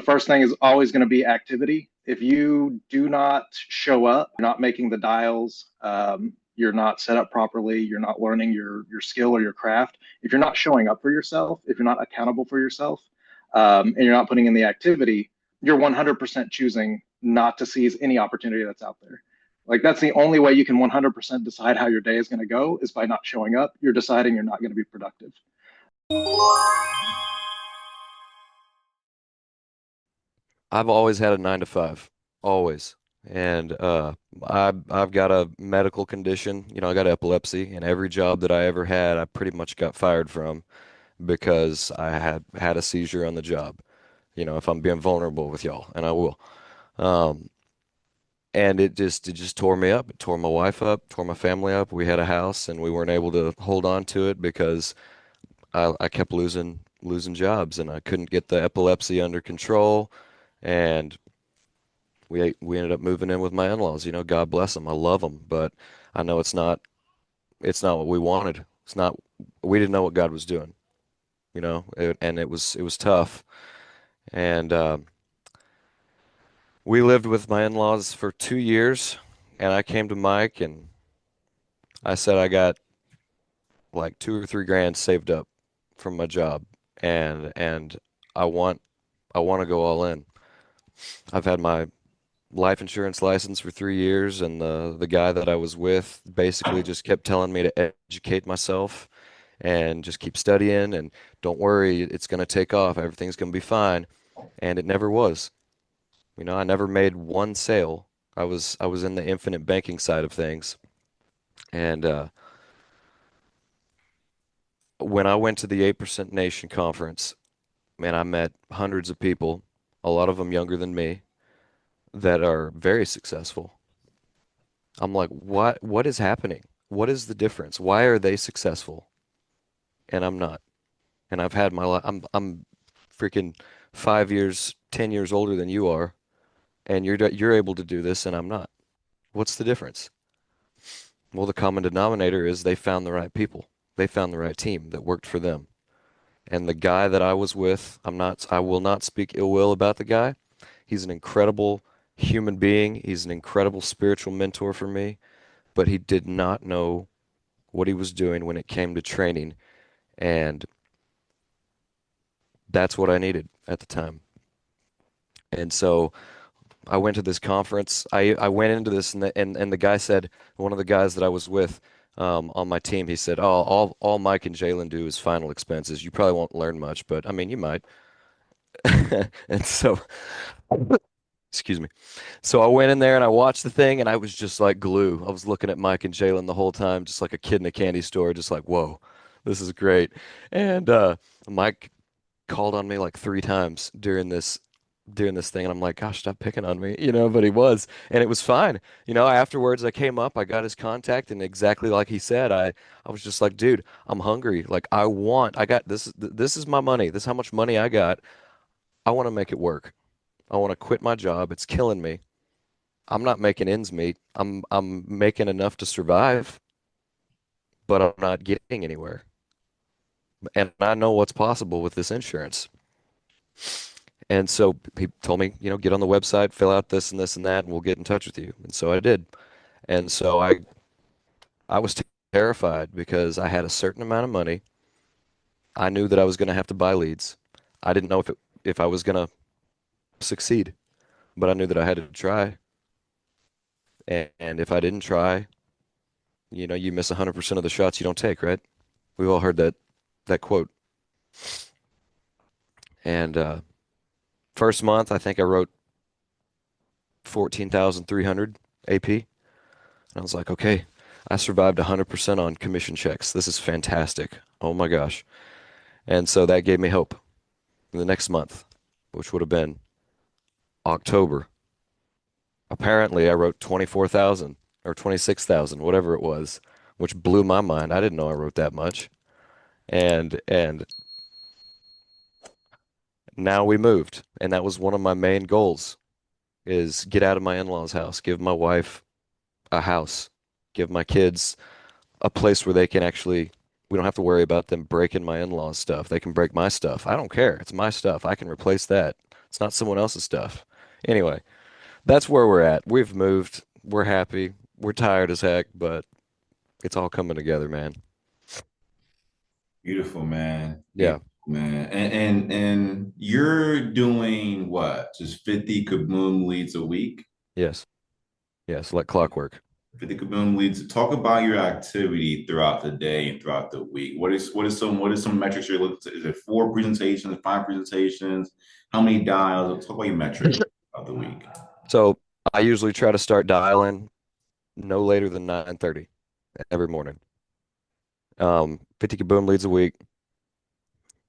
First thing is always going to be activity. If you do not show up, you're not making the dials, you're not set up properly, you're not learning your skill or your craft. If you're not showing up for yourself, if you're not accountable for yourself, and you're not putting in the activity, you're 100% choosing not to seize any opportunity that's out there. Like that's the only way you can 100% decide how your day is going to go is by not showing up. You're deciding you're not going to be productive. I've always had a 9 to 5, always. And I've got a medical condition. I got epilepsy, and every job that I ever had, I pretty much got fired from because I had a seizure on the job. If I'm being vulnerable with y'all, and I will. Um, and it just tore me up. It tore my wife up, tore my family up. We had a house, and we weren't able to hold on to it because I kept losing jobs, and I couldn't get the epilepsy under control. And we ended up moving in with my in-laws. God bless them. I love them, but I know it's not what we wanted. It's not. We didn't know what God was doing. And it was tough. And we lived with my in-laws for 2 years, and I came to Mike and I said I got like 2 or 3 grand saved up from my job, and I want I want to go all in. I've had my life insurance license for 3 years, and the guy that I was with basically just kept telling me to educate myself and just keep studying and don't worry, it's going to take off, everything's going to be fine, and it never was. I never made one sale. I was in the infinite banking side of things, and when I went to the 8% Nation conference, man, I met hundreds of people, a lot of them younger than me, that are very successful. I'm like, what is happening? What is the difference? Why are they successful and I'm not? And I've had my life. I'm freaking 5 years, 10 years older than you are, and you're able to do this and I'm not. What's the difference? Well, the common denominator is they found the right people. They found the right team that worked for them. And the guy that I was with, I will not speak ill will about the guy. He's an incredible human being. He's an incredible spiritual mentor for me, but he did not know what he was doing when it came to training, and that's what I needed at the time. And so I went to this conference. I went into this, and the guy said, one of the guys that I was with on my team, he said, "Oh, all Mike and Jalen do is final expenses. You probably won't learn much, but I mean, you might." And so, excuse me. So I went in there and I watched the thing, and I was just like glue. I was looking at Mike and Jalen the whole time, just like a kid in a candy store, just like, whoa, this is great. And Mike called on me like 3 times during this thing, and I'm like, gosh, stop picking on me, but he was, and it was fine. Afterwards I came up, I got his contact, and exactly like he said, I was just like, dude, I'm hungry. Like I got this is my money. This is how much money I got. I want to make it work. I want to quit my job. It's killing me. I'm not making ends meet. I'm making enough to survive, but I'm not getting anywhere. And I know what's possible with this insurance. And so he told me, get on the website, fill out this and this and that, and we'll get in touch with you. And so I did. And so I was terrified because I had a certain amount of money. I knew that I was going to have to buy leads. I didn't know if I was going to succeed, but I knew that I had to try. And if I didn't try, you miss 100% of the shots you don't take, right? We've all heard that quote. And first month, I think I wrote 14,300 AP. And I was like, okay, I survived 100% on commission checks. This is fantastic. Oh my gosh. And so that gave me hope. The next month, which would have been October, apparently I wrote 24,000 or 26,000, whatever it was, which blew my mind. I didn't know I wrote that much. And now we moved, and that was one of my main goals is get out of my in-laws' house, give my wife a house, give my kids a place where they can actually, we don't have to worry about them breaking my in-laws' stuff. They can break my stuff. I don't care. It's my stuff. I can replace that. It's not someone else's stuff. Anyway, that's where we're at. We've moved. We're happy. We're tired as heck, but it's all coming together, man. Beautiful, man. Yeah. Beautiful, man. And you're doing what? Just 50 Kaboom leads a week? Yes. Yes. Like clockwork. 50 Kaboom leads. Talk about your activity throughout the day and throughout the week. What is some metrics you're looking to? Is it four presentations, five presentations? How many dials? Talk about your metrics of the week. So I usually try to start dialing no later than 9:30 every morning. 50 kaboom leads a week.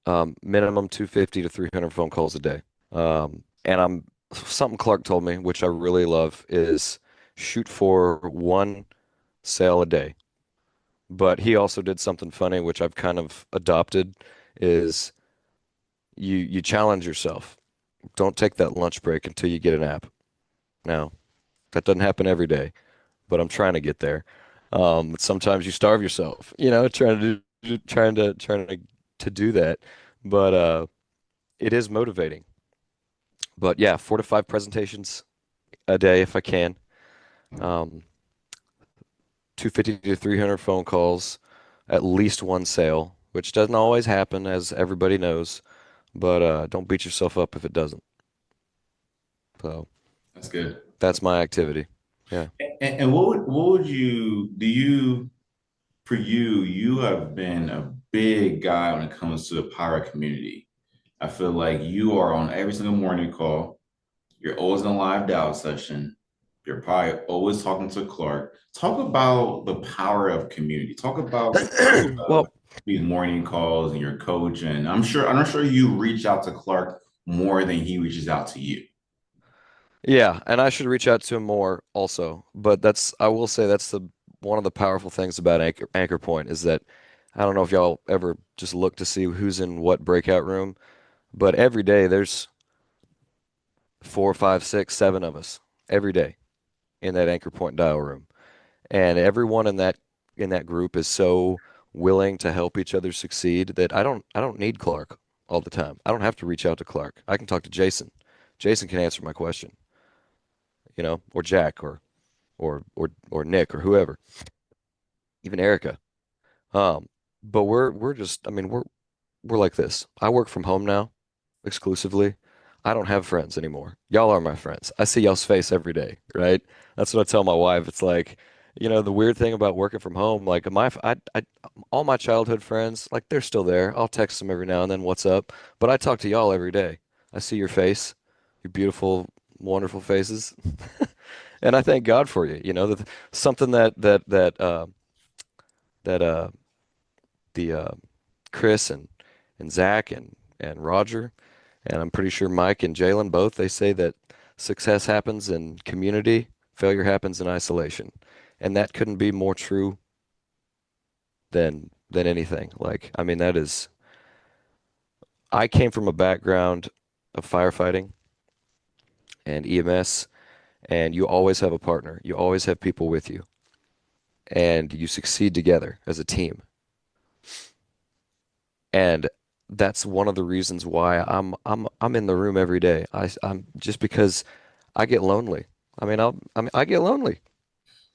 Minimum 250 to 300 phone calls a day. And something Clark told me, which I really love, is shoot for one sale a day. But he also did something funny, which I've kind of adopted, is you challenge yourself. Don't take that lunch break until you get an app. Now, that doesn't happen every day, but I'm trying to get there. Sometimes you starve yourself, trying to do that. But it is motivating. But yeah, 4 to 5 presentations a day if I can. Um, 250 to 300 phone calls, at least one sale, which doesn't always happen, as everybody knows. But don't beat yourself up if it doesn't. So That's good. that's my activity. Yeah. And what would you do you for you, you have been a big guy when it comes to the pirate community. I feel like you are on every single morning call. You're always in a live dial session. You're probably always talking to Clark. Talk about the power of community. Talk about the power of Well, these morning calls and your coach. And I'm sure you reach out to Clark more than he reaches out to you. yeah, and I should reach out to him more also. But I will say that's the one of the powerful things about Anchor Point is that I don't know if y'all ever just look to see who's in what breakout room, but every day there's 4, 5, 6, 7 of us every day in that Anchor Point dial room, and everyone in that group is so willing to help each other succeed that I don't need Clark all the time. I don't have to reach out to Clark. I can talk to Jason. Jason can answer my question, or Jack or Nick or whoever, even Erica. Um, but we're just, I mean, we're like this. I work from home now exclusively. I don't have friends anymore. Y'all are my friends. I see y'all's face every day, right? That's what I tell my wife. It's like, the weird thing about working from home, like all my childhood friends, like they're still there. I'll text them every now and then, what's up? But I talk to y'all every day. I see your face, your beautiful, wonderful faces. And I thank God for you. Something that the Chris and Zach and Roger, and I'm pretty sure Mike and Jalen both, they say that success happens in community, failure happens in isolation. And that couldn't be more true than anything. Like, I mean, I came from a background of firefighting and EMS, and you always have a partner. You always have people with you, and you succeed together as a team. And that's one of the reasons why I'm in the room every day. I'm just because I get lonely. I get lonely.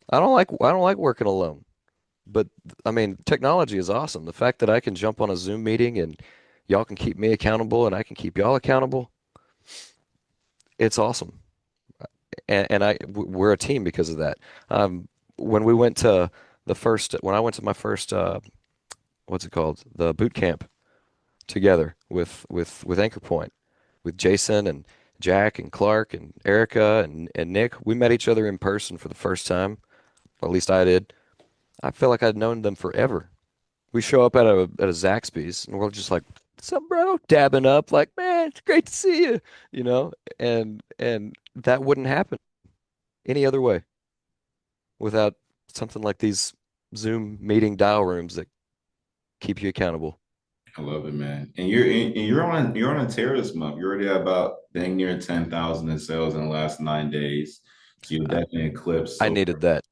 I don't like working alone. But I mean, technology is awesome. The fact that I can jump on a Zoom meeting and y'all can keep me accountable and I can keep y'all accountable, it's awesome. We're a team because of that. When we went to when I went to my first, what's it called? The boot camp together with Anchor Point, with Jason and Jack and Clark and Erica and Nick. We met each other in person for the first time. Or at least I did. I feel like I'd known them forever. We show up at a Zaxby's and we're just like, "What's up, bro?" Dabbing up, like, "Man, it's great to see you," you know. And that wouldn't happen any other way without something like these Zoom meeting dial rooms that keep you accountable. I love it, man. And you're on a terrorist month. You're already at about dang near 10,000 in sales in the last 9 days. So you've I, definitely eclipsed I so needed that.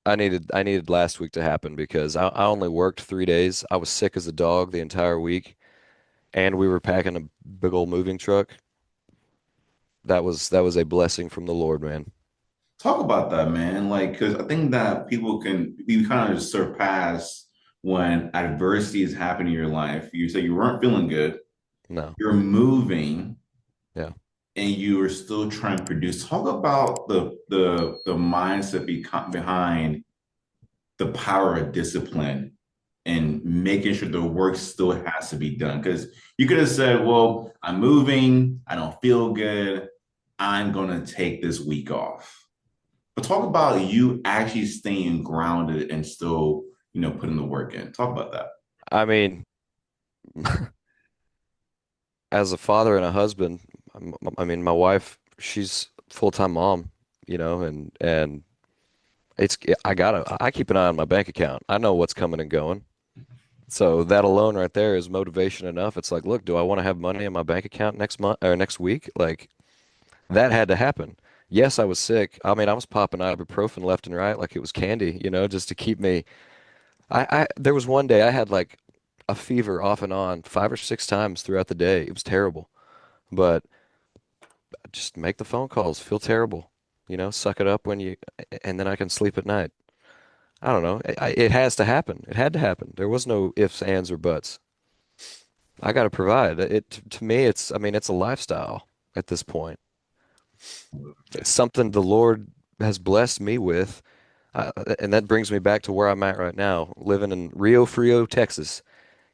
I needed last week to happen because I only worked 3 days. I was sick as a dog the entire week, and we were packing a big old moving truck. that was a blessing from the Lord, man. Talk about that, man. Like, because I think that people can be kind of surpassed when adversity is happening in your life. You say you weren't feeling good, No. you're moving, Yeah. and you are still trying to produce. Talk about the mindset behind the power of discipline and making sure the work still has to be done. Because you could have said, well, I'm moving, I don't feel good, I'm gonna take this week off. But talk about you actually staying grounded and still, putting the work in. Talk about that. I mean, as a father and a husband, I mean, my wife, she's full-time mom, and it's I keep an eye on my bank account. I know what's coming and going. So that alone right there is motivation enough. It's like, look, do I want to have money in my bank account next month or next week? Like that had to happen. Yes, I was sick. I mean, I was popping ibuprofen left and right like it was candy, just to keep me. There was one day I had like a fever off and on 5 or 6 times throughout the day. It was terrible. But just make the phone calls, feel terrible, suck it up and then I can sleep at night. I don't know. It has to happen. It had to happen. There was no ifs, ands, or buts. I got to provide. To me, I mean, it's a lifestyle at this point. It's something the Lord has blessed me with. And that brings me back to where I'm at right now, living in Rio Frio, Texas,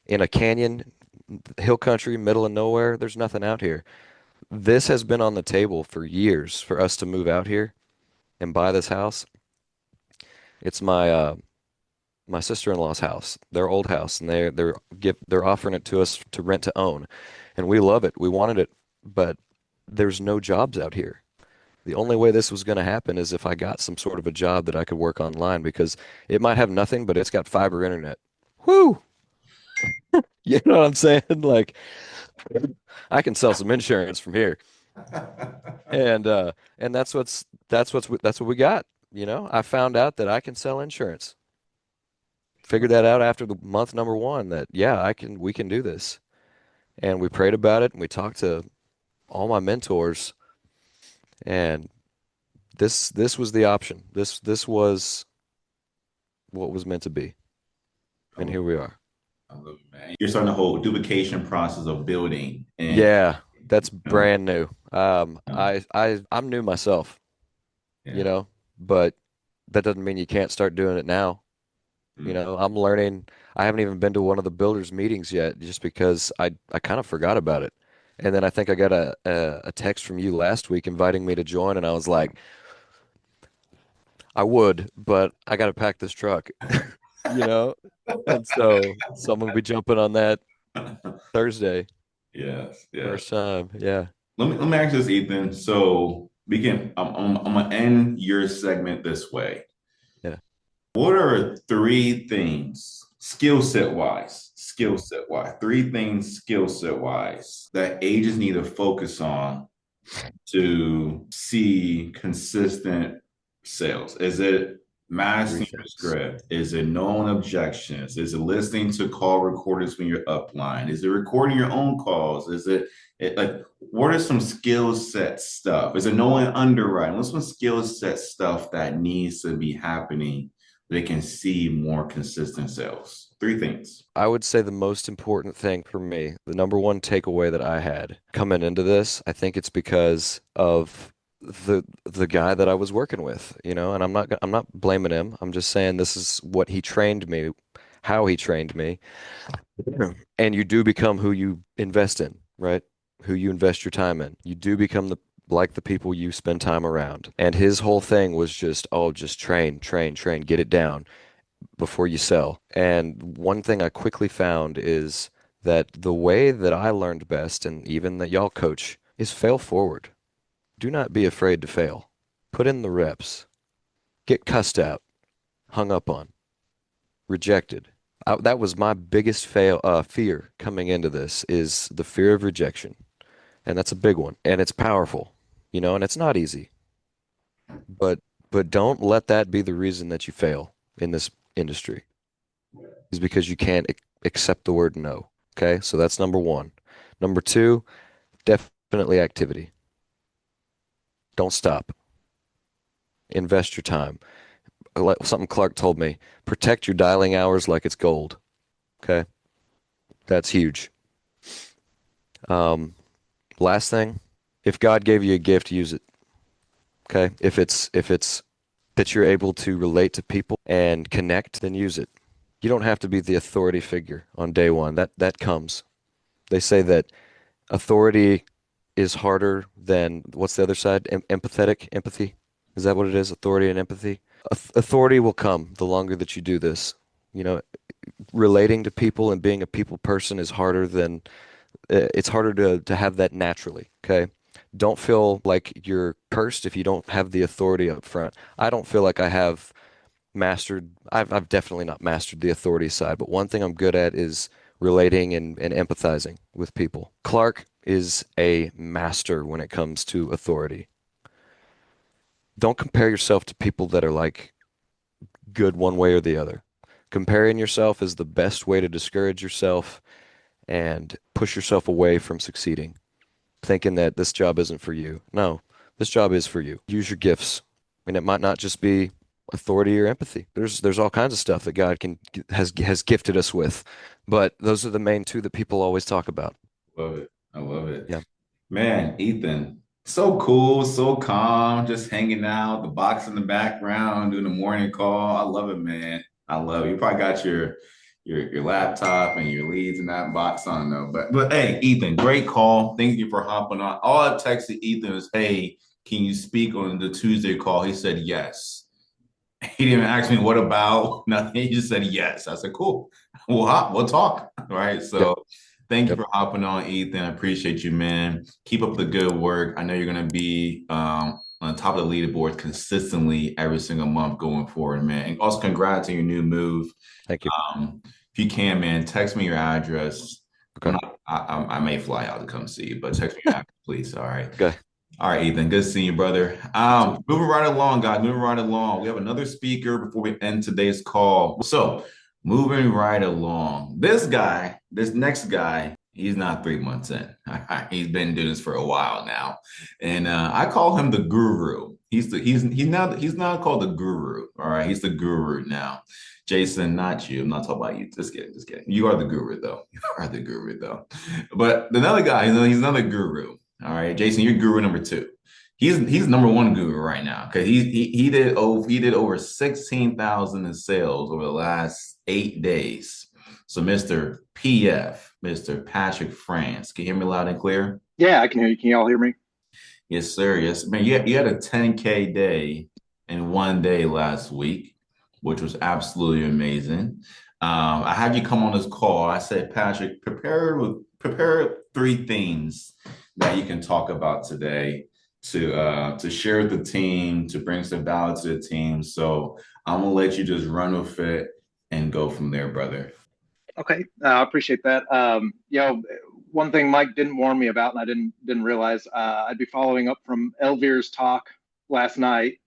in a canyon, hill country, middle of nowhere. There's nothing out here. This has been on the table for years for us to move out here and buy this house. It's my sister-in-law's house, their old house, and they're offering it to us to rent to own, and we love it. We wanted it, but there's no jobs out here. The only way this was going to happen is if I got some sort of a job that I could work online because it might have nothing, but it's got fiber internet. Whoo! You know what I'm saying? Like I can sell some insurance from here. And that's what we got. I found out that I can sell insurance. Figured that out after the month number one that yeah, we can do this. And we prayed about it and we talked to all my mentors and this was the option. This was what was meant to be. And here we are. I love it, man. You're starting the whole duplication process of building, and Yeah, that's you know, brand new. I'm new myself, you yeah. know, but that doesn't mean you can't start doing it now. Mm. I'm learning. I haven't even been to one of the builders meetings yet just because I kind of forgot about it. And then I think I got a text from you last week inviting me to join, and I was like, I would, but I got to pack this truck, you know? And so I'm gonna be jumping on that Thursday, Yes, yes. first time. Yeah. Let me ask this, Ethan. So we can. I'm gonna end your segment this way. Yeah. What are three things, skill set wise, three things skill set wise that agents need to focus on to see consistent sales? Is it Three mastering your things. script? Is it knowing objections? Is it listening to call recordings when you're upline? Is it recording your own calls? Like what are some skill set stuff? Is it knowing underwriting? What's some skill set stuff that needs to be happening so they can see more consistent sales? Three things. I would say the most important thing for me, the number one takeaway that I had coming into this, I think it's because of the guy that I was working with, and I'm not blaming him. I'm just saying this is what he trained me, how he trained me. And you do become who you invest in, right? Who you invest your time in. You do become like the people you spend time around. And his whole thing was just, oh, just train, train, train, get it down before you sell. And one thing I quickly found is that the way that I learned best, and even that y'all coach, is fail forward. Do not be afraid to fail. Put in the reps. Get cussed out, hung up on, rejected. That was my biggest fear coming into this is the fear of rejection. And that's a big one. And it's powerful, and it's not easy. But but don't let that be the reason that you fail in this industry. Is because you can't accept the word no. Okay, so that's number one. Number two, definitely activity. Don't stop. Invest your time. Something Clark told me, protect your dialing hours like it's gold. Okay? That's huge. Um, Last thing, if God gave you a gift, use it. Okay? If it's that you're able to relate to people and connect, then use it. You don't have to be the authority figure on day one. That comes. They say that authority is harder than what's the other side? Empathetic, empathy. Is that what it is? Authority and empathy. Authority will come the longer that you do this. You know, relating to people and being a people person is harder than it's harder to have that naturally. Okay. Don't feel like you're cursed if you don't have the authority up front. I don't feel like I have mastered, I've definitely not mastered the authority side, but one thing I'm good at is relating and empathizing with people. Clark is a master when it comes to authority. Don't compare yourself to people that are like good one way or the other. Comparing yourself is the best way to discourage yourself and push yourself away from succeeding, thinking that this job isn't for you. No, this job is for you. Use your gifts. And it might not just be authority or empathy. There's all kinds of stuff that God can has gifted us with. But those are the main two that people always talk about. Love it. I love it. Yeah. Man, Ethan, so cool, so calm, just hanging out, the box in the background, doing the morning call. I love it, man. I love it. You probably got your laptop and your leads in that box. I don't know. But hey, Ethan, great call. Thank you for hopping on. All I texted Ethan was, hey, can you speak on the Tuesday call? He said yes. He didn't ask me what about nothing. He just said yes. I said, cool. We'll hop, we'll talk. Right. Yep. So thank you Yep. for hopping on, Ethan. I appreciate you, man. Keep up the good work. I know you're gonna be on top of the leaderboard consistently every single month going forward, man. And also congrats on your new move. Thank you. If you can, man, text me your address. Okay. I may fly out to come see you, but text me your address, please. All right. Okay. All right, Ethan. Good seeing you, brother. You too. Moving right along, guys. Moving right along. We have another speaker before we end today's call. So, moving right along. This next guy, he's not 3 months in. He's been doing this for a while now, and I call him the guru. He's not called the guru. All right, he's the guru now. Jason, not you. I'm not talking about you. Just kidding. Just kidding. You are the guru, though. You are the guru, though. But another guy, he's another guru. All right, Jason, you're guru number two. He's number one guru right now because he did over 16,000 in sales over the last 8 days. So Mr. PF, Mr. Patrick France, can you hear me loud and clear? Yeah, I can hear you. Can y'all hear me? Yes, sir. Yes, man. You had a 10K day in one day last week, which was absolutely amazing. I had you come on this call. I said, Patrick, prepare three things that you can talk about today to share with the team, to bring some value to the team. So I'm gonna let you just run with it and go from there, brother. Okay, I appreciate that. One thing Mike didn't warn me about, and I didn't realize I'd be following up from Elvir's talk last night.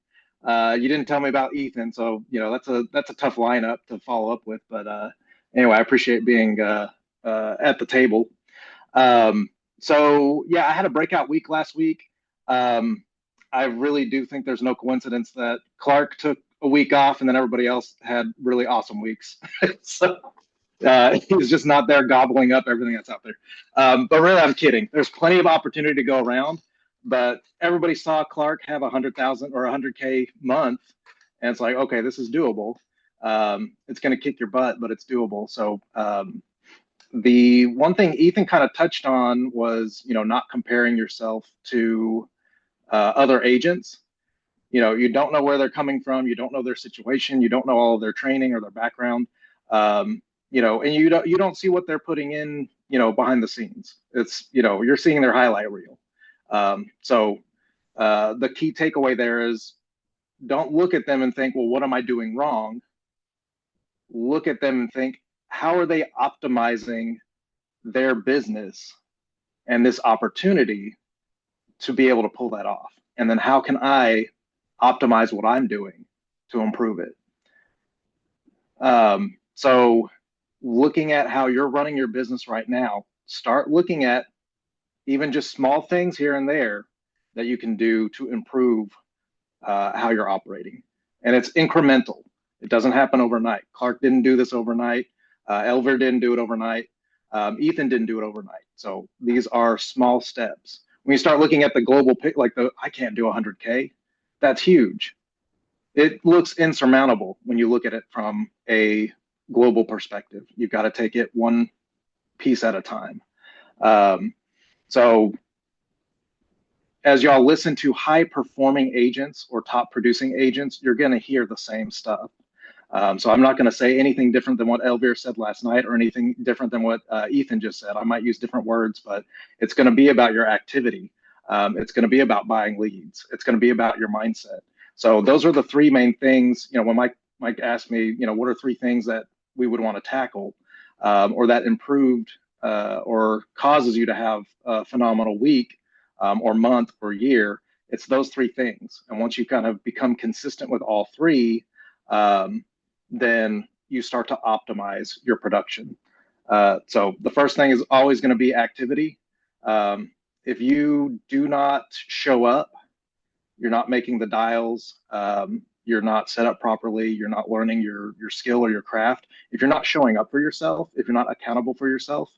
You didn't tell me about Ethan, so that's a tough lineup to follow up with. But anyway, I appreciate being at the table. So yeah, I had a breakout week last week. I really do think there's no coincidence that Clark took a week off and then everybody else had really awesome weeks. So he's just not there gobbling up everything that's out there. But really, I'm kidding. There's plenty of opportunity to go around. But everybody saw Clark have 100,000 or 100K month, and it's like, okay, this is doable. It's going to kick your butt, but it's doable. So the one thing Ethan kind of touched on was, not comparing yourself to other agents. You don't know where they're coming from. You don't know their situation. You don't know all of their training or their background. And you don't see what they're putting in, behind the scenes. It's, you're seeing their highlight reel. So the key takeaway there is don't look at them and think, well, what am I doing wrong? Look at them and think, how are they optimizing their business and this opportunity to be able to pull that off? And then how can I optimize what I'm doing to improve it? So looking at how you're running your business right now, start looking at even just small things here and there that you can do to improve how you're operating. And it's incremental. It doesn't happen overnight. Clark didn't do this overnight. Elver didn't do it overnight. Ethan didn't do it overnight. So these are small steps. When you start looking at the global, like I can't do 100K, that's huge. It looks insurmountable when you look at it from a global perspective. You've got to take it one piece at a time. So as y'all listen to high performing agents or top producing agents, you're going to hear the same stuff. So I'm not going to say anything different than what Elvira said last night or anything different than what Ethan just said. I might use different words, but it's going to be about your activity. It's going to be about buying leads. It's going to be about your mindset. So those are the three main things. You know, when Mike asked me, you know, what are three things that we would want to tackle or that improved or causes you to have a phenomenal week or month or year, it's those three things. And once you kind of become consistent with all three, then you start to optimize your production. So the first thing is always going to be activity. If you do not show up, you're not making the dials, you're not set up properly, you're not learning your skill or your craft. If you're not showing up for yourself, if you're not accountable for yourself,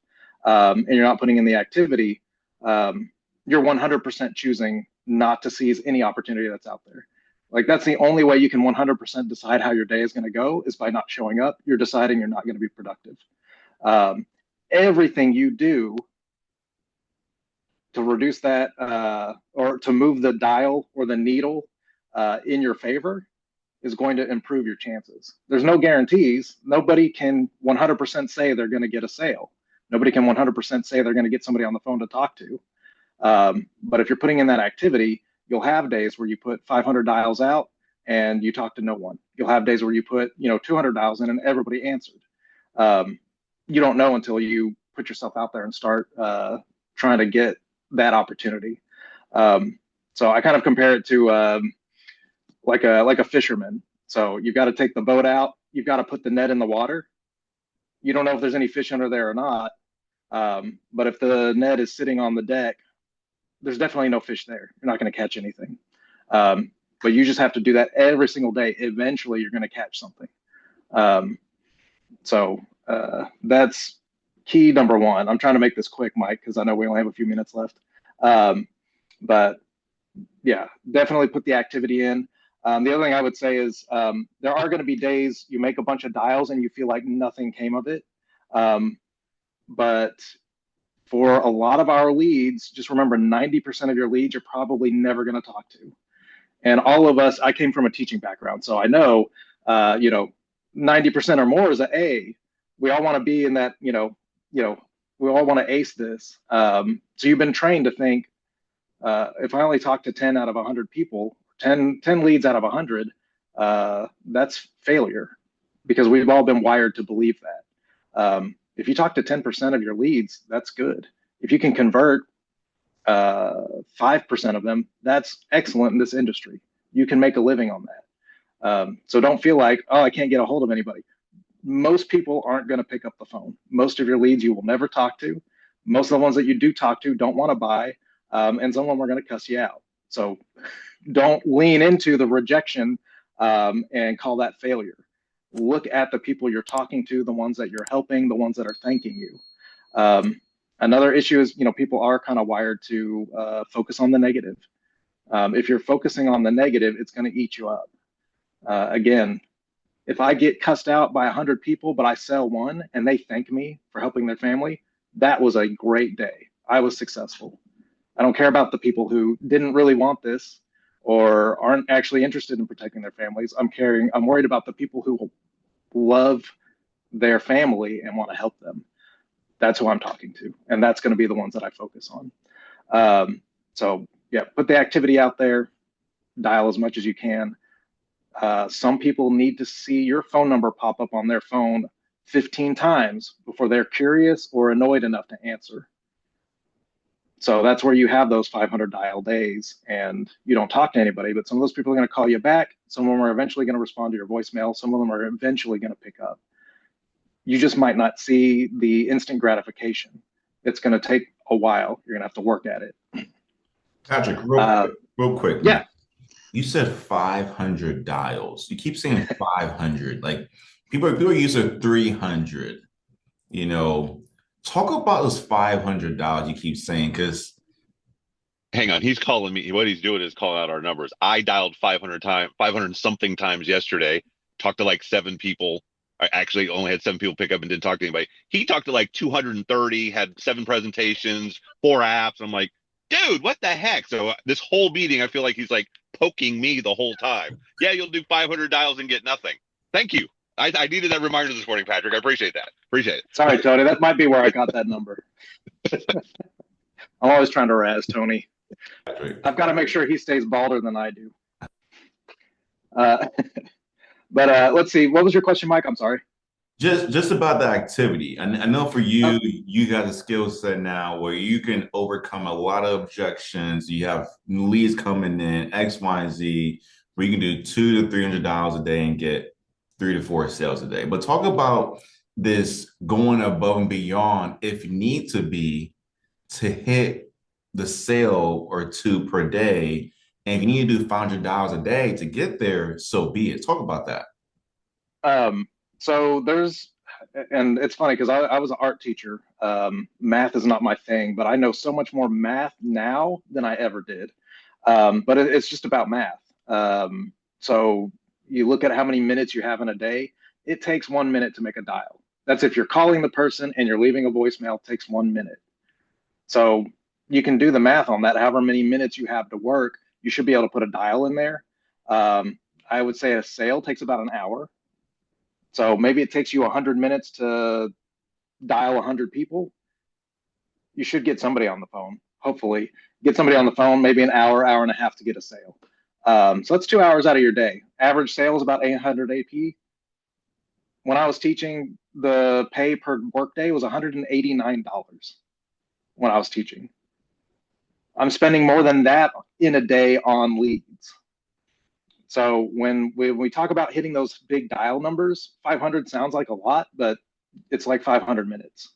and you're not putting in the activity, you're 100% choosing not to seize any opportunity that's out there. Like that's the only way you can 100% decide how your day is going to go is by not showing up. You're deciding you're not going to be productive. Everything you do to reduce that or to move the dial or the needle in your favor is going to improve your chances. There's no guarantees. Nobody can 100% say they're going to get a sale. Nobody can 100% say they're going to get somebody on the phone to talk to. But if you're putting in that activity, you'll have days where you put 500 dials out and you talk to no one. You'll have days where you put 200 dials in and everybody answered. You don't know until you put yourself out there and start trying to get that opportunity. So I kind of compare it to like a fisherman. So you've got to take the boat out. You've got to put the net in the water. You don't know if there's any fish under there or not. But if the net is sitting on the deck, there's definitely no fish there. You're not going to catch anything. But you just have to do that every single day. Eventually, you're going to catch something. So that's key number one. I'm trying to make this quick, Mike, because I know we only have a few minutes left. But yeah, definitely put the activity in. The other thing I would say is there are going to be days you make a bunch of dials and you feel like nothing came of it. But for a lot of our leads, just remember 90% of your leads you're probably never going to talk to. And all of us, I came from a teaching background, so I know, 90% or more is an A. We all want to be in that, we all want to ace this. So you've been trained to think, if I only talk to 10 out of 100 people, 10 leads out of 100, that's failure because we've all been wired to believe that. If you talk to 10% of your leads, that's good. If you can convert 5% of them, that's excellent in this industry. You can make a living on that. So don't feel like, oh, I can't get a hold of anybody. Most people aren't going to pick up the phone. Most of your leads you will never talk to. Most of the ones that you do talk to don't want to buy, and some of them are going to cuss you out. So don't lean into the rejection and call that failure. Look at the people you're talking to, the ones that you're helping, the ones that are thanking you. Another issue is, people are kind of wired to focus on the negative. If you're focusing on the negative, it's going to eat you up. Again, if I get cussed out by 100 people, but I sell one and they thank me for helping their family, that was a great day. I was successful. I don't care about the people who didn't really want this or aren't actually interested in protecting their families. I'm worried about the people who love their family and want to help them. That's who I'm talking to. And that's going to be the ones that I focus on. So yeah, put the activity out there, dial as much as you can. Some people need to see your phone number pop up on their phone 15 times before they're curious or annoyed enough to answer. So that's where you have those 500 dial days and you don't talk to anybody, but some of those people are going to call you back. Some of them are eventually going to respond to your voicemail. Some of them are eventually going to pick up. You just might not see the instant gratification. It's going to take a while. You're going to have to work at it. Patrick, Uh, real quick, man. yeah. You said 500 dials. You keep saying 500. Like people are used to 300. You know, talk about those 500 dials you keep saying, because Hang on, he's calling me. What he's doing is calling out our numbers. I dialed 500 something times yesterday. Talked to like seven people. I actually only had seven people pick up and didn't talk to anybody. He talked to like 230, had seven presentations, four apps. I'm like, dude, what the heck? So this whole meeting, I feel like he's like poking me the whole time. Yeah, you'll do 500 dials and get nothing. Thank you. I needed that reminder this morning, Patrick. I appreciate that. Appreciate it. Sorry, Tony. That might be where I got that number. I'm always trying to razz Tony. Patrick, I've got to make sure he stays balder than I do. But let's see. What was your question, Mike? I'm sorry. just about the activity. I know for Oh, you, you got a skill set now where you can overcome a lot of objections. You have leads coming in, X, Y, and Z, where you can do $200 to $300 a day and get 3 to 4 sales a day. But talk about this going above and beyond if you need to be to hit the sale or two per day. And if you need to do $500 a day to get there, so be it. Talk about that. so there's, and it's funny because I was an art teacher. Math is not my thing, but I know so much more math now than I ever did. But it's just about math. So you look at how many minutes you have in a day. It takes 1 minute to make a dial. That's if you're calling the person and you're leaving a voicemail, it takes 1 minute. So you can do the math on that. However many minutes you have to work, you should be able to put a dial in there. I would say a sale takes about an hour. So maybe it takes you 100 minutes to dial 100 people. You should get somebody on the phone, hopefully. Get somebody on the phone, maybe an hour, hour and a half to get a sale. So that's 2 hours out of your day. Average sale is about 800 AP. When I was teaching, the pay per workday was $189 when I was teaching. I'm spending more than that in a day on leads. So when we talk about hitting those big dial numbers, 500 sounds like a lot, but it's like 500 minutes.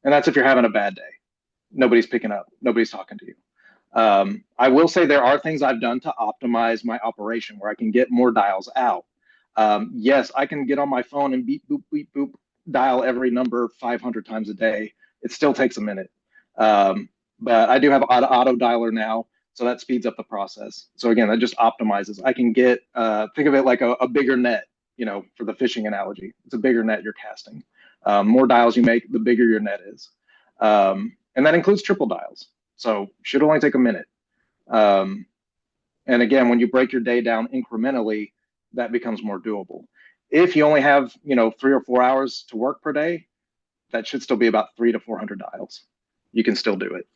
And that's if you're having a bad day. Nobody's picking up, nobody's talking to you. I will say there are things I've done to optimize my operation where I can get more dials out. Yes, I can get on my phone and beep, boop, beep, boop, dial every number 500 times a day. It still takes a minute. But I do have auto dialer now, so that speeds up the process. So again, that just optimizes. I can get, think of it like a bigger net, for the fishing analogy. It's a bigger net you're casting. More dials you make, the bigger your net is. And that includes triple dials. So should only take a minute. And again, when you break your day down incrementally, that becomes more doable. If you only have, 3 or 4 hours to work per day, that should still be about 300 to 400 dials. You can still do it.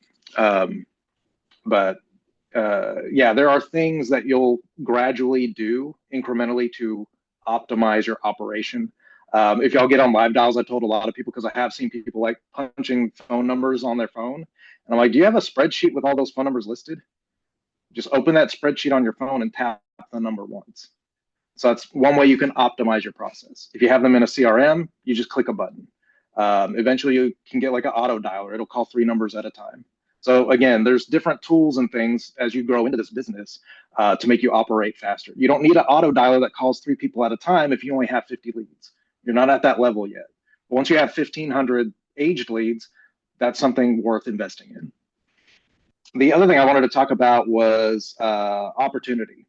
But yeah, there are things that you'll gradually do incrementally to optimize your operation. If y'all get on live dials, I told a lot of people because I have seen people like punching phone numbers on their phone. And I'm like, do you have a spreadsheet with all those phone numbers listed? Just open that spreadsheet on your phone and tap the number once. So that's one way you can optimize your process. If you have them in a CRM, you just click a button. Eventually you can get like an auto dialer. It'll call 3 numbers at a time. So again, there's different tools and things as you grow into this business to make you operate faster. You don't need an auto dialer that calls 3 people at a time if you only have 50 leads. You're not at that level yet. But once you have 1,500 aged leads, that's something worth investing in. The other thing I wanted to talk about was opportunity.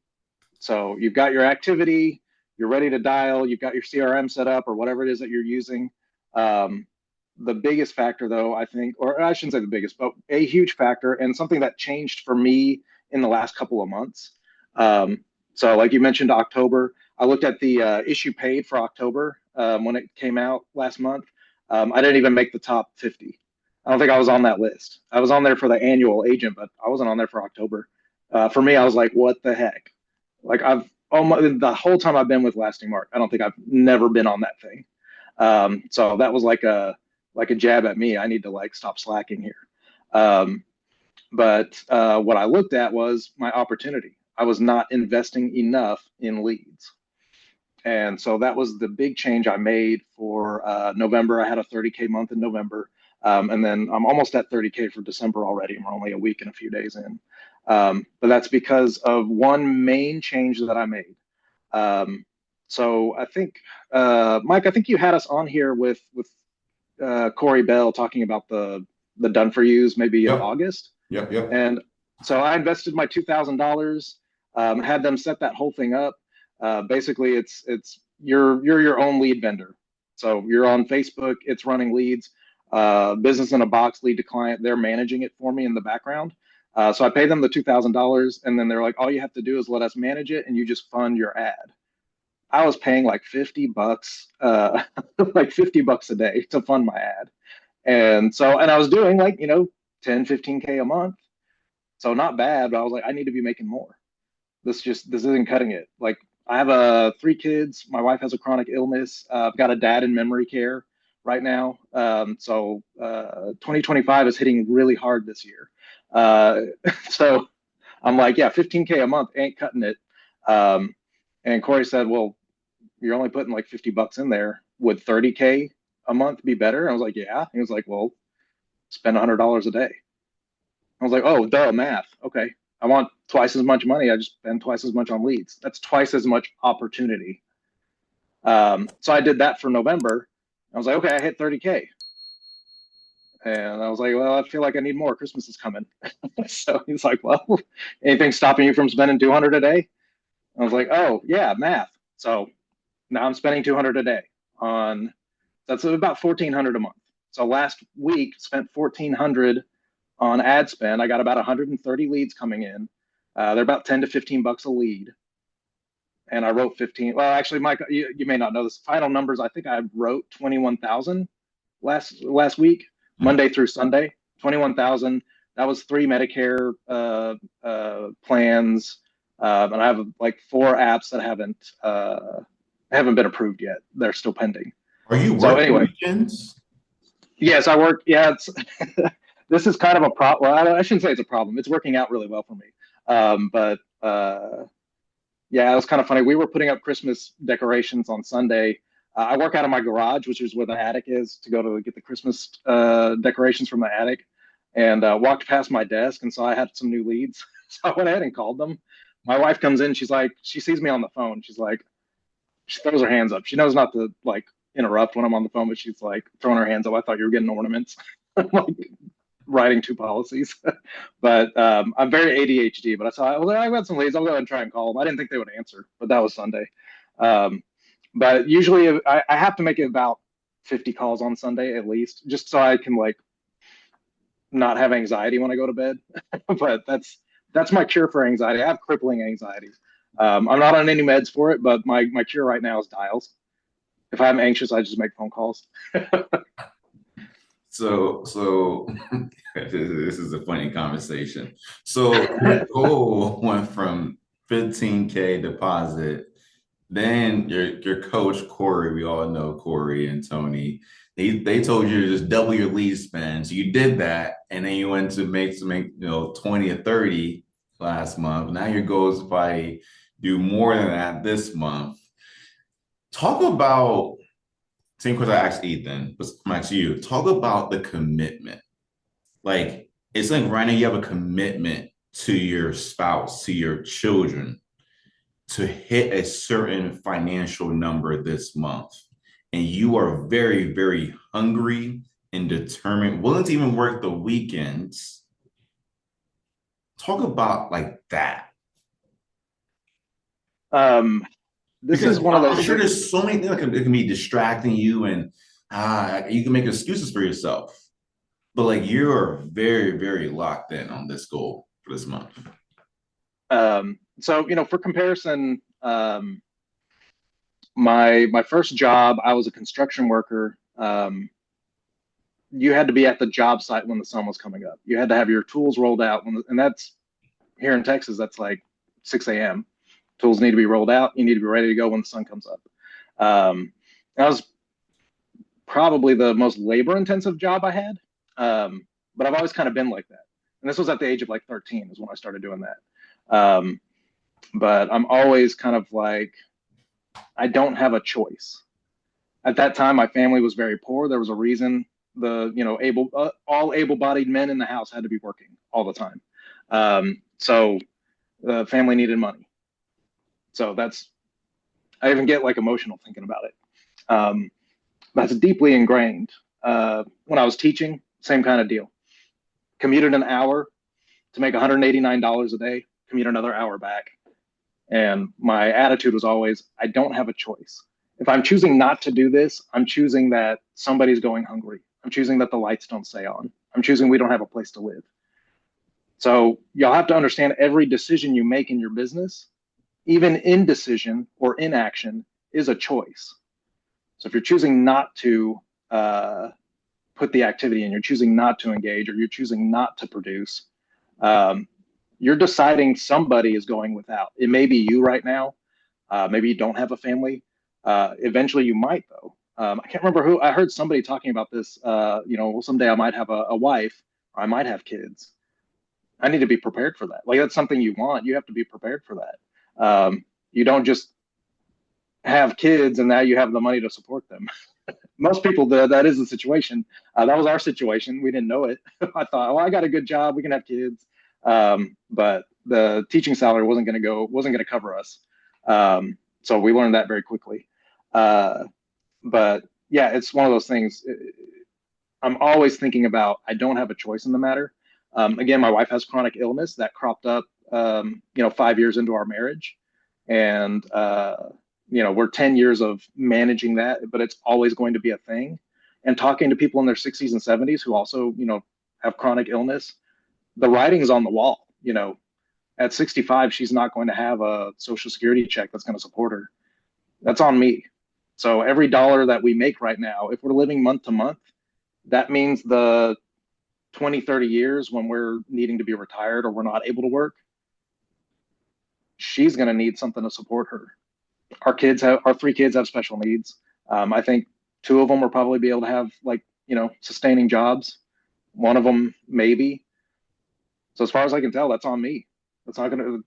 So you've got your activity, you're ready to dial, you've got your CRM set up or whatever it is that you're using. The biggest factor, though, I think, or I shouldn't say the biggest, but a huge factor and something that changed for me in the last couple of months. So like you mentioned, October, I looked at the issue paid for October when it came out last month. I didn't even make the top 50. I don't think I was on that list. I was on there for the annual agent, but I wasn't on there for October. For me, I was like, what the heck? Like I've almost the whole time I've been with Lasting Mark, I don't think I've never been on that thing. So that was like a jab at me. I need to like stop slacking here. But what I looked at was my opportunity. I was not investing enough in leads. And so that was the big change I made for November. I had a 30K month in November. And then I'm almost at 30K for December already. We're only a week and a few days in. But that's because of one main change that I made. So I think, Mike, I think you had us on here with Corey Bell talking about the done for yous maybe in Yep. August. Yep. And so I invested my $2,000, had them set that whole thing up. Basically, it's you're your own lead vendor. So you're on Facebook, it's running leads. Business in a box, lead to client, they're managing it for me in the background. So I pay them the $2,000, and then they're like, all you have to do is let us manage it, and you just fund your ad. I was paying like $50, like $50 a day to fund my ad. And I was doing like, 10, 15K a month. So not bad, but I was like, I need to be making more. This isn't cutting it. Like I have 3 kids. My wife has a chronic illness. I've got a dad in memory care right now. So 2025 is hitting really hard this year. Uh, so I'm like, yeah, 15K a month ain't cutting it. And Corey said, well, you're only putting like $50 in there. Would 30K a month be better? I was like, yeah. He was like, well, spend $100 a day. I was like, oh, duh, math. Okay. I want twice as much money. I just spend twice as much on leads. That's twice as much opportunity. So I did that for November. I was like, okay, I hit 30K. And I was like, well, I feel like I need more. Christmas is coming. So he's like, well, anything stopping you from spending 200 a day? I was like, oh, yeah, math. So now I'm spending 200 a day on, that's about 1,400 a month. So last week spent 1,400 on ad spend. I got about 130 leads coming in. They're about 10 to $15 a lead. And I wrote 15. Well, actually, Mike, you may not know this. Final numbers, I think I wrote 21,000 last week, Monday through Sunday. 21,000. That was 3 Medicare plans, and I have like 4 apps that haven't been approved yet. They're still pending. Are you So working anyway, weekends? yes, I work. Yeah, it's this is kind of a problem. Well, I shouldn't say it's a problem. It's working out really well for me. But yeah, it was kind of funny. We were putting up Christmas decorations on Sunday. I work out of my garage, which is where the attic is, to go to get the Christmas decorations from the attic, and walked past my desk and saw I had some new leads. So I went ahead and called them. My wife comes in. She's like, she sees me on the phone. She's like, she throws her hands up. She knows not to like interrupt when I'm on the phone, but she's like throwing her hands up. I thought you were getting ornaments. I'm like writing 2 policies. But I'm very ADHD. But I saw, well, I got some leads. I'll go ahead and try and call them. I didn't think they would answer, but that was Sunday. But usually I have to make it about 50 calls on Sunday at least, just so I can like not have anxiety when I go to bed. But that's my cure for anxiety. I have crippling anxiety. I'm not on any meds for it, but my cure right now is dials. If I'm anxious, I just make phone calls. So this is a funny conversation. So your goal went from 15K deposit. Then your coach Corey, we all know Corey and Tony. They told you to just double your lead spend. So you did that, and then you went to make 20 or 30 last month. Now your goal is to probably do more than that this month. Talk about, same question I asked Ethan, but I'm asking you. Talk about the commitment. Like it's like right now you have a commitment to your spouse, to your children, to hit a certain financial number this month. And you are very, very hungry and determined, willing to even work the weekends. Talk about like that. This Because is one of those. I'm sure there's so many things that can be distracting you, and you can make excuses for yourself. But like you are very, very locked in on this goal for this month. So for comparison, my first job, I was a construction worker. You had to be at the job site when the sun was coming up. You had to have your tools rolled out, and that's here in Texas. That's like 6 a.m. Tools need to be rolled out. You need to be ready to go when the sun comes up. That was probably the most labor-intensive job I had, but I've always kind of been like that. And this was at the age of like 13 is when I started doing that. But I'm always kind of like, I don't have a choice. At that time, my family was very poor. There was a reason all able-bodied men in the house had to be working all the time. So the family needed money. So I even get like emotional thinking about it. That's deeply ingrained. When I was teaching, same kind of deal. Commuted an hour to make $189 a day, commute another hour back. And my attitude was always, I don't have a choice. If I'm choosing not to do this, I'm choosing that somebody's going hungry. I'm choosing that the lights don't stay on. I'm choosing we don't have a place to live. So you'll have to understand every decision you make in your business, even indecision or inaction, is a choice. So if you're choosing not to put the activity in, you're choosing not to engage, or you're choosing not to produce, you're deciding somebody is going without. It may be you right now. Maybe you don't have a family. Eventually you might though. I can't remember who. I heard somebody talking about this. Someday I might have a wife, or I might have kids. I need to be prepared for that. Like that's something you want. You have to be prepared for that. You don't just have kids and now you have the money to support them. Most people, that is the situation. That was our situation. We didn't know it. I thought, well, I got a good job. We can have kids. But the teaching salary wasn't going to cover us. So we learned that very quickly. But yeah, it's one of those things. I'm always thinking about, I don't have a choice in the matter. Again, my wife has chronic illness that cropped up, 5 years into our marriage. And, we're 10 years of managing that, but it's always going to be a thing. And talking to people in their 60s and 70s who also, have chronic illness, the writing is on the wall. At 65, she's not going to have a social security check that's going to support her. That's on me. So every dollar that we make right now, if we're living month to month, that means the 20, 30 years when we're needing to be retired or we're not able to work, she's going to need something to support her. Our 3 kids have special needs. I think 2 of them will probably be able to have sustaining jobs. One of them maybe. So as far as I can tell, that's on me. That's not going to.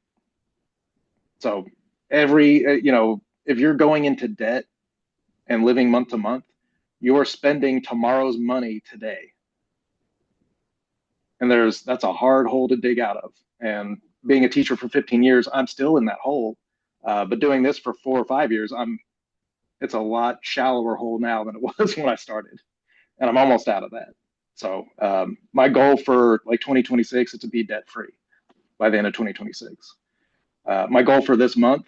So if you're going into debt and living month to month, you are spending tomorrow's money today. And that's a hard hole to dig out of. And being a teacher for 15 years, I'm still in that hole. But doing this for 4 or 5 years, it's a lot shallower hole now than it was when I started. And I'm almost out of that. So my goal for 2026 is to be debt free by the end of 2026. My goal for this month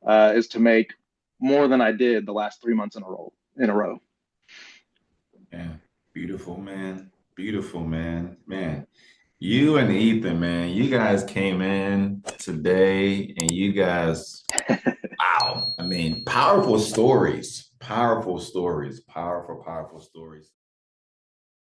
is to make more than I did the last 3 months in a row. Yeah, beautiful, man. Beautiful, man. Man, you and Ethan, man, you guys came in today and you guys, wow. I mean, powerful stories, powerful stories, powerful stories.